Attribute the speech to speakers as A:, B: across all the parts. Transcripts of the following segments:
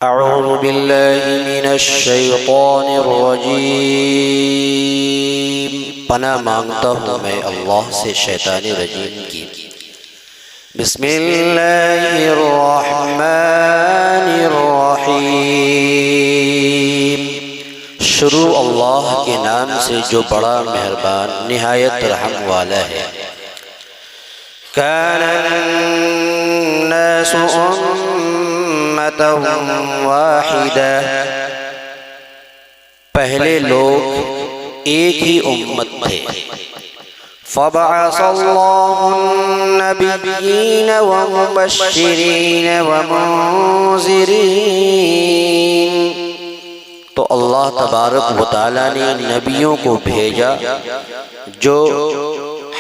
A: اعوذ باللہ من الشیطان الرجیم، پناہ مانگتا ہوں میں اللہ سے شیطان رجیم کی۔ بسم اللہ الرحمن الرحیم، شروع اللہ کے نام سے جو بڑا مہربان نہایت رحم والا ہے۔ کان الناس امۃ واحدہ، پہلے لوگ ایک ہی امت تھے۔ فبعث اللہ النبیین ومبشرین ومنذرین، تو اللہ تبارک و تعالیٰ نے نبیوں کو بھیجا جو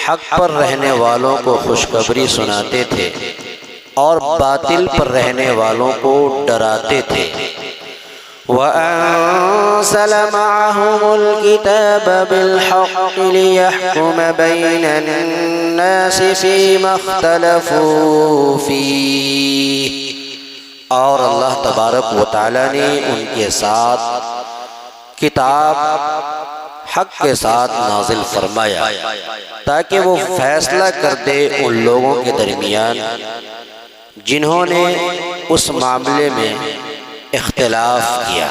A: حق پر رہنے والوں کو خوشخبری سناتے تھے اور باطل پر رہنے والوں کو ڈراتے تھے۔ وَأَنزَلَ مَعَهُمُ الْكِتَابَ بِالْحَقِّ لِيَحْكُمَ بَيْنَ النَّاسِ فِيمَا اخْتَلَفُوا فِيهِ، اور اللہ تبارک و تعالیٰ نے ان کے ساتھ کتاب حق کے ساتھ نازل فرمایا تاکہ وہ فیصلہ کر دے ان لوگوں کے درمیان جنہوں نے اس معاملے میں اختلاف کیا۔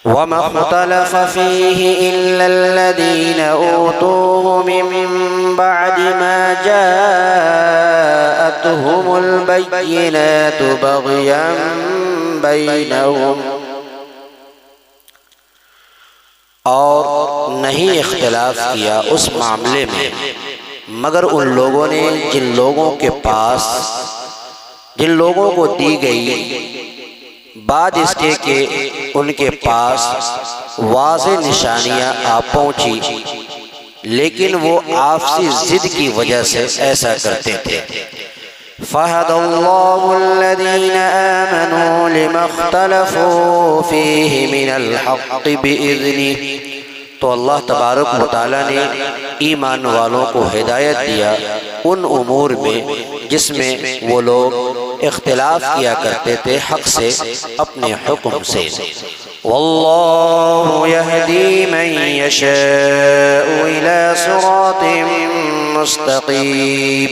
A: وَمَا اخْتَلَفَ فِيهِ إِلَّا الَّذِينَ أُوتُوهُ مِن بَعْدِ مَا جَاءَتْهُمُ الْبَيِّنَاتُ بَغْيًا بَيْنَهُمْ، اور نہیں اختلاف کیا اس معاملے میں مگر ان لوگوں نے جن لوگوں کو دی گئی بعد اس کے کہ ان کے پاس واضح نشانیاں آ پہنچی، لیکن وہ آپسی ضد کی وجہ سے ایسا کرتے تھے۔ فَهَدَى اللَّهُ الَّذِينَ آمَنُوا لِمَا اخْتَلَفُوا فِيهِ مِنَ الْحَقِّ بِإِذْنِهِ، تو اللہ تبارک و تعالیٰ نے ایمان والوں کو ہدایت دیا ان امور میں جس میں وہ لوگ اختلاف کیا کرتے تھے حق سے اپنے حکم سے۔ وَاللَّهُ يَهْدِي مَن يَشَاءُ إِلَى صِرَاطٍ مُسْتَقِيمٍ،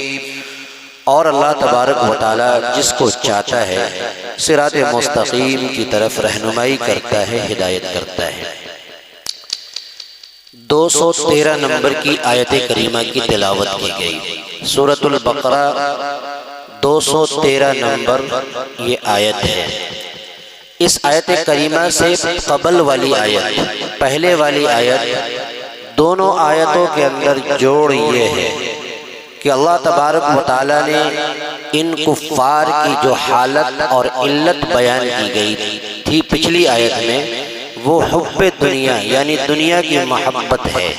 A: اور اللہ تبارک و تعالیٰ جس کو چاہتا ہے صراط مستقیم کی طرف رہنمائی کرتا ہے، ہدایت کرتا ہے۔ 213 نمبر کی آیت کریمہ کی تلاوت کی گئی۔ سورۃ البقرہ 213 نمبر یہ آیت ہے۔ اس آیت کریمہ سے قبل والی آیت، پہلے والی آیت، دونوں آیتوں کے اندر جوڑ یہ ہے کہ اللہ تبارک و تعالیٰ نے ان کفار کی جو حالت اور علت بیان کی گئی تھی پچھلی آیت میں، وہ حب دنیا یعنی دنیا کی محبت ہے۔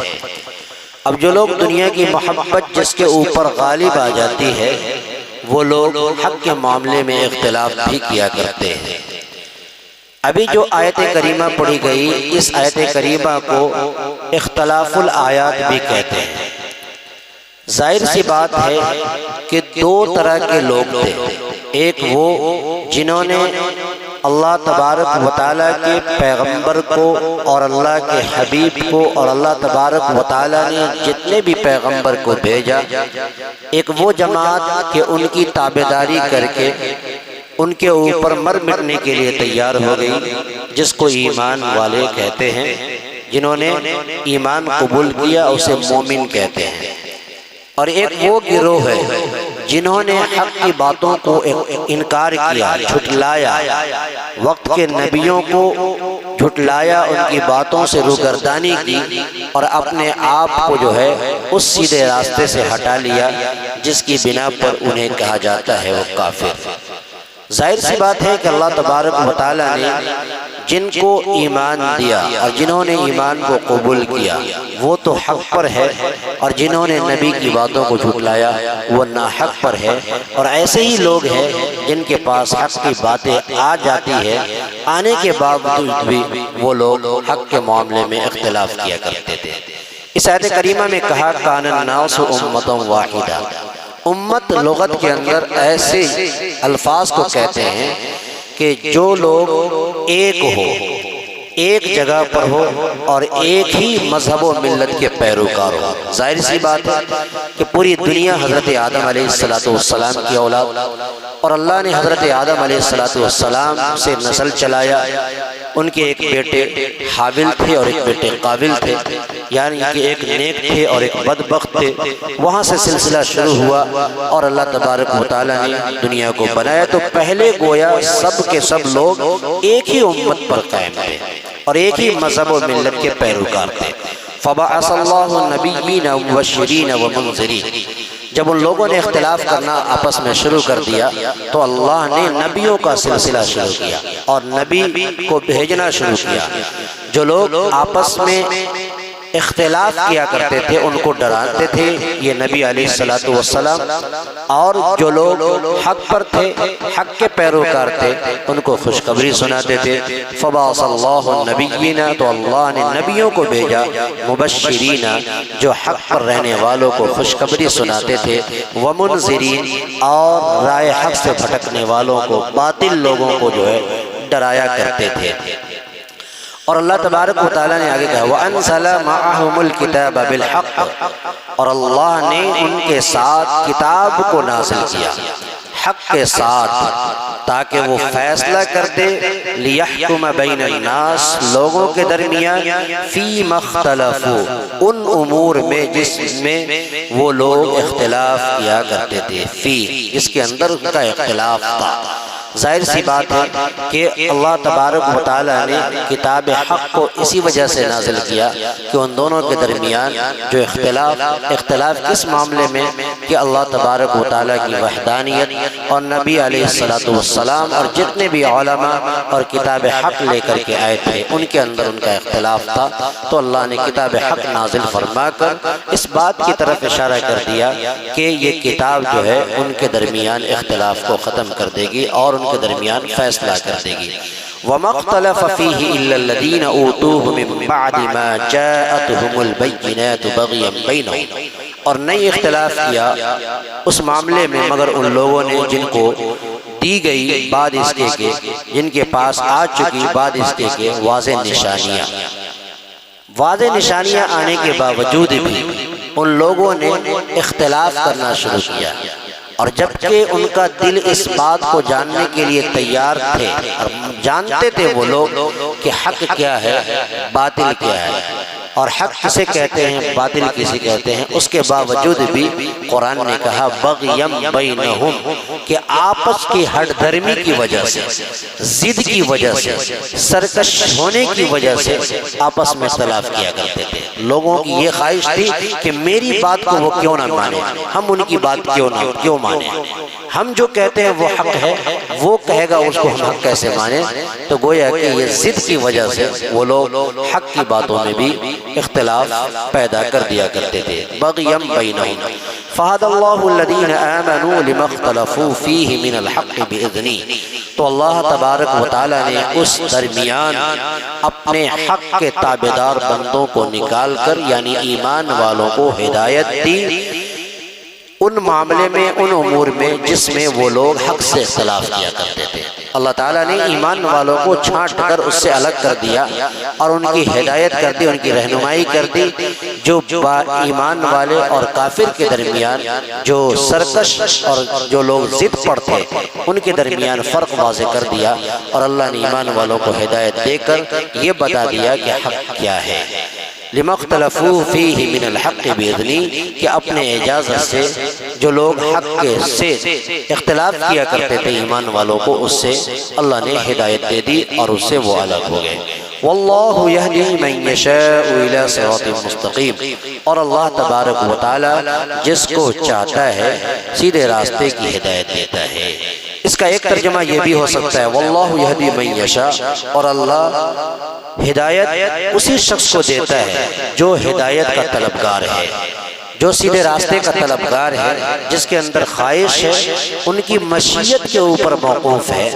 A: اب جو لوگ دنیا کی محبت جس کے اوپر غالب آ جاتی ہے وہ لوگ حق کے معاملے میں اختلاف بھی کیا کرتے ہیں۔ ابھی جو آیت کریمہ پڑھی گئی، اس آیت کریمہ کو اختلاف الآیات بھی کہتے ہیں۔ ظاہر سی بات ہے کہ دو طرح کے لوگ تھے، ایک وہ جنہوں نے اللہ تبارک و تعالیٰ کے پیغمبر کو اور اللہ کے حبیب کو اور اللہ تبارک و تعالیٰ نے جتنے بھی پیغمبر کو بھیجا، ایک وہ جماعت کہ ان کی تابعداری کر کے ان کے اوپر مر مٹنے کے لیے تیار ہو گئی، جس کو ایمان والے کہتے ہیں۔ جنہوں نے ایمان قبول کیا اسے مومن کہتے ہیں۔ اور ایک وہ گروہ ہے جنہوں نے حق کی باتوں کو انکار کیا، جھٹلایا، وقت کے نبیوں کو جھٹلایا، ان کی باتوں سے روگردانی کی اور اپنے آپ کو جو ہے اس سیدھے راستے سے ہٹا لیا جس کی بنا پر انہیں کہا جاتا ہے وہ کافر۔ ظاہر سی بات ہے کہ اللہ تبارک و تعالیٰ نے جن کو ایمان دیا اور جنہوں نے ایمان کو قبول کیا وہ تو حق پر ہے، اور جنہوں نے نبی کی باتوں کو جھٹلایا وہ ناحق پر ہے۔ اور ایسے ہی لوگ ہیں جن کے پاس حق کی باتیں آ جاتی ہے، آنے کے باوجود بھی وہ لوگ حق کے معاملے میں اختلاف کیا کرتے تھے۔ اس آیت کریمہ میں کہا کان الناس امۃ واحدہ، امت لغت کے اندر ایسے الفاظ کو کہتے ہیں کہ جو لوگ ایک ہو، ایک جگہ پر ہو اور ایک ہی مذہب و ملت کے پیروکار ہو۔ ظاہر سی بات ہے کہ پوری دنیا حضرت آدم علیہ السلام کی اولاد، اور اللہ نے حضرت آدم علیہ السلام سے نسل چلایا۔ ان کے ایک بیٹے حابل تھے اور ایک بیٹے قابل تھے، یعنی کہ ایک نیک تھے اور ایک بدبخت تھے۔ وہاں سے سلسلہ شروع ہوا اور اللہ تبارک و تعالیٰ نے دنیا کو بنایا تو پہلے گویا سب کے سب لوگ ایک ہی امت پر قائم تھے اور ایک ہی مذہب و ملت کے پیروکار تھے۔ فَبَعَثَ اللَّهُ النَّبِيِّينَ مُبَشِّرِينَ وَمُنذِرِينَ۔ جب ان لوگوں نے اختلاف کرنا آپس میں شروع کر دیا تو اللہ نے نبیوں کا سلسلہ شروع کیا اور نبی کو بھیجنا شروع کیا۔ جو لوگ آپس میں اختلاف کیا کرتے تھے ان کو ڈراتے تھے یہ نبی علیہ السلام، اور جو لوگ حق پر تھے، حق کے پیروکار تھے، ان کو خوشخبری سناتے تھے۔ فبعث اللہ النبیین، تو اللہ نے نبیوں کو بھیجا، مبشرین، جو حق پر رہنے والوں کو خوشخبری سناتے تھے، ومنذرین، اور رائے حق سے بھٹکنے والوں کو، باطل لوگوں کو جو ہے ڈرایا کرتے تھے۔ اور اللہ تبارک و تعالیٰ نے آگے کہا وَأَنزَلَ مَعَهُمُ الْكِتَابَ بِالْحَقِّ، اور اللہ نے ان کے ساتھ کتاب کو نازل کیا حق کے ساتھ تاکہ وہ فیصلہ کر دے، لِيَحْكُمَ بَيْنَ النَّاسِ، لوگوں کے درمیان، فِيمَا اخْتَلَفُوا، ان امور میں جس میں وہ لوگ اختلاف کیا کرتے تھے، فی، جس کے اندر ان کا اختلاف تھا۔ ظاہر سی بات ہے کہ اللہ تبارک و تعالیٰ نے کتاب حق کو اسی وجہ سے نازل کیا کہ ان دونوں کے درمیان جو اختلاف کس معاملے میں کہ اللہ تبارک و تعالیٰ کی وحدانیت اور نبی علیہ السلام اور جتنے بھی علماء اور کتاب حق لے کر کے آئے تھے ان کے اندر ان کا اختلاف تھا، تو اللہ نے کتاب حق نازل فرما کر اس بات کی طرف اشارہ کر دیا کہ یہ کتاب جو ہے ان کے درمیان اختلاف کو ختم کر دے گی اور ان کے درمیان فیصلہ کر دے گی۔ وَمَا اخْتَلَفَ فِيهِ إِلَّا الَّذِينَ أُوتُوهُ مِن بَعْدِ مَا جَاءَتْهُمُ الْبَيِّنَاتُ بَغْيًا بَيْنَهُمْ، اور نہیں اختلاف کیا اس معاملے میں مگر ان لوگوں نے جن کو دی گئی بعد اس کے جن کے پاس آ چکی بعد اس کے واضح نشانیاں آنے کے باوجود بھی ان لوگوں نے اختلاف کرنا شروع کیا، اور جبکہ ان کا دل اس بات کو جاننے کے لیے تیار تھے اور جانتے تھے وہ لوگ کہ حق کیا ہے باطل کیا ہے اور حق کسے کہتے ہیں باطل کسے کہتے ہیں، اس کے باوجود بھی قرآن نے کہا بغیم بینہم، کہ آپس کی ہٹ دھرمی کی وجہ سے، ضد کی وجہ سے، سرکش ہونے کی وجہ سے آپس میں اختلاف کیا کرتے تھے۔ لوگوں کی یہ خواہش تھی کہ میری بات کو وہ کیوں نہ مانے، ہم ان کی بات کیوں مانے، ہم جو کہتے ہیں وہ حق ہے، وہ کہے گا اس کو ہم حق کیسے مانے۔ تو گویا کہ یہ ضد کی وجہ سے وہ لوگ حق کی باتوں میں بھی اختلاف پیدا کر دیا کرتے تھے۔ بغیم بینہم فَهَدَى اللَّهُ الَّذِينَ آمَنُوا لِمَا اخْتَلَفُوا فِيهِ مِنَ الْحَقِّ بِإِذْنِهِ، تو اللہ تبارک و تعالیٰ نے اس درمیان اپنے حق کے تابعدار بندوں کو نکال کر یعنی ایمان والوں کو ہدایت دی ان معاملے میں، ان امور میں جس میں وہ لوگ حق سے اختلاف کیا کرتے تھے۔ اللہ تعالیٰ نے ایمان والوں کو چھانٹ کر اس سے الگ کر دیا اور ان کی ہدایت کر دی، ان کی رہنمائی کر دی۔ جو ایمان والے اور کافر کے درمیان جو سرکش اور جو لوگ ضد پر تھے ان کے درمیان فرق واضح کر دیا، اور اللہ نے ایمان والوں کو ہدایت دے کر یہ بتا دیا کہ حق کیا ہے۔ لِمَا اخْتَلَفُوا فِيهِ مِنَ الْحَقِّ بِإِذْنِهِ، کہ اپنے اجازت سے جو لوگ حق کے سے اختلاف کیا کرتے تھے ایمان والوں کو، اس سے اللہ نے ہدایت دے دی اور اس سے وہ الگ ہو گئے۔ واللہ یہدی من یشاء الی صراط مستقیم، اور اللہ تبارک و تعالی جس کو چاہتا ہے سیدھے راستے کی ہدایت دیتا ہے۔ اس کا ایک ترجمہ یہ بھی ہو سکتا ہے واللہ یہدی من یشاء، اور اللہ ہدایت اسی شخص کو دیتا ہے جو ہدایت کا طلبگار ہے، جو سیدھے راستے کا طلبگار ہے، جس کے اندر خواہش ہے، ان کی مشیت کے اوپر موقوف ہے،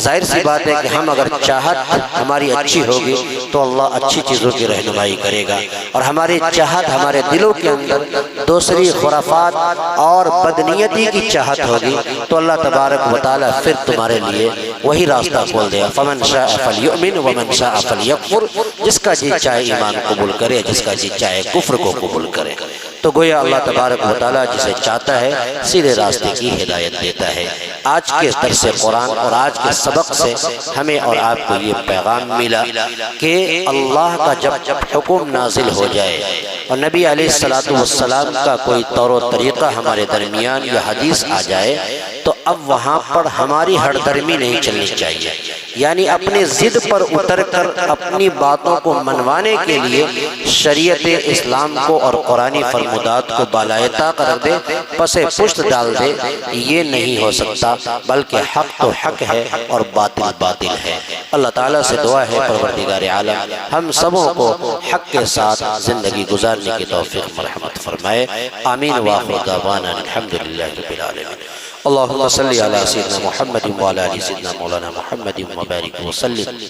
A: ظاہر سی بات ہے کہ ہم اگر چاہت ہماری اچھی ہوگی تو اللہ اچھی چیزوں کی رہنمائی کرے گا، اور ہماری چاہت ہمارے دلوں کے اندر دوسری خرافات اور بدنیتی کی چاہت ہوگی تو اللہ تبارک و تعالیٰ پھر تمہارے لیے وہی راستہ کھول دے گا۔ فمن شاء فلیؤمن ومن شاء فلیکفر، جس کا جی چاہے ایمان قبول کرے، جس کا جی چاہے کفر کو قبول کرے۔ تو گویا اللہ تبارک و تعالیٰ جسے چاہتا ہے سیدھے راستے کی ہدایت دیتا ہے۔ آج کے درس قرآن اور آج کے سبق سے ہمیں اور آپ کو یہ پیغام ملا کہ اللہ کا جب حکم نازل ہو جائے اور نبی علیہ السلام کا کوئی طور و طریقہ ہمارے درمیان یا حدیث آ جائے تو اب وہاں پر ہماری ہر درمی نہیں چلنی چاہیے، یعنی اپنے ضد پر اتر کر اپنی باتوں کو منوانے کے لیے شریعت اسلام کو اور قرآنی فرمودات کو بالائے طاق رکھ دے، پس پشت ڈال دے، یہ نہیں ہو سکتا، بلکہ حق تو حق ہے اور باطل باطل ہے۔ اللہ تعالیٰ سے دعا ہے پروردگار عالم ہم سبوں کو حق کے ساتھ زندگی گزارنے کی توفیق مرحمت فرمائے۔ آمین وآخر دعوانا الحمدللہ رب العالمین۔ اللہم صلی علی سیدنا محمد وعلی آل سیدنا مولانا محمد وبارک وسلم۔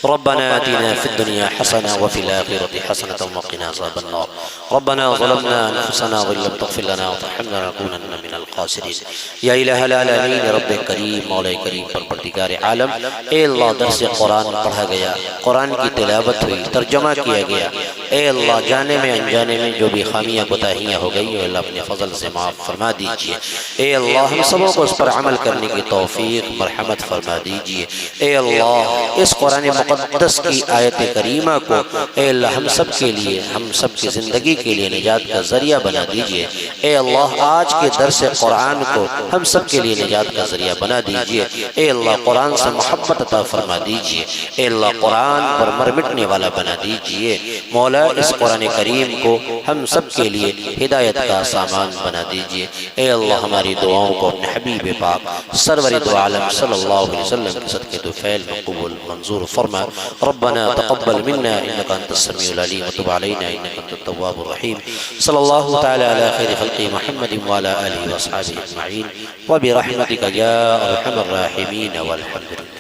A: ربنا آتنا في الدنيا حسنة وفي الآخرة حسنة وقنا عذاب النار ربنا ظلمنا أنفسنا وإن لم تغفر لنا وترحمنا لنكونن من الخاسرين۔ یا الہ العالمین رب کریم مولا کریم پروردگار عالم، اے اللہ درس قرآن پڑھا گیا، قرآن کی تلاوت ہوئی، ترجمہ کیا گیا، اے اللہ جانے میں انجانے میں جو بھی خامیاں کوتاہیاں ہو گئی اللہ اپنے فضل سے معاف فرما دیجئے۔ اے اللہ ہم سبوں کو اس پر عمل کرنے کی توفیق مرحمت فرما دیجئے۔ اے اللہ اس قرآن مقدس کی آیت کریمہ کو اے اللہ ہم سب کے لیے، ہم سب کی زندگی کے لیے نجات کا ذریعہ بنا دیجئے۔ اے اللہ آج کے درس قرآن کو ہم سب کے لیے نجات کا ذریعہ بنا دیجئے۔ اے اللہ قرآن سے محبت عطا فرما دیجئے۔ اے اللہ قرآن پر مر مٹنے والا بنا دیجئے۔ مولا اس قرآن کریم کو ہم سب کے لیے ہدایت کا سامان بنا دیجئے۔ اے اللہ ہماری دعاؤں کو اپنے حبیب پاک سرور دو عالم صلی اللہ علیہ وسلم کے صدقے دو فعل مقبول منظور فرما۔ ربنا تقبل منا انك انت السميع العليم وتب علينا انك انت التواب الرحيم۔ صلی اللہ تعالی علی خیر خلق محمد وعلى آلہ واصحابہ اجمعین وبرحمتک یا ارحم الراحمین والحمد للہ۔